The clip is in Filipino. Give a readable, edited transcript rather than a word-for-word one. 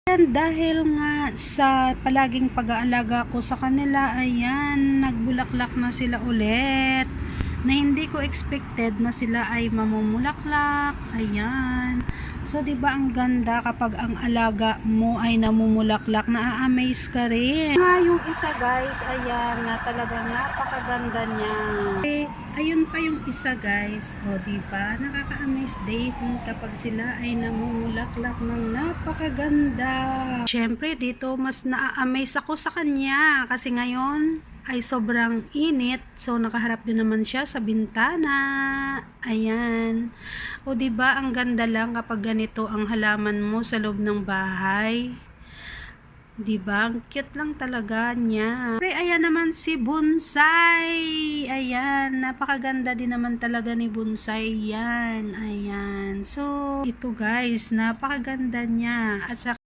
And dahil nga sa palaging pag-aalaga ko sa kanila, ayan, nagbulaklak na sila ulit. Na hindi ko expected na sila ay mamumulaklak. Ayan. So, 'di ba ang ganda kapag ang alaga mo ay namumulaklak, na-amaze ka rin. Yung isa, guys, ayan, na talagang napakaganda niya. Ayun pa yung isa, guys. O, 'di ba? Nakaka-amaze din kapag sila ay namumulaklak ng napakaganda. Syempre, dito mas na-amaze ako sa kanya kasi ngayon ay sobrang init. So, nakaharap din naman siya sa bintana. Ayan. O, 'di ba ang ganda lang kapag ganito ang halaman mo sa loob ng bahay. 'Di ba? Ang cute lang talaga niya. Pre, ayan naman si Bonsai. Ayan, napakaganda din naman talaga ni Bonsai 'yan. Ayan. So, ito guys, napakaganda niya. At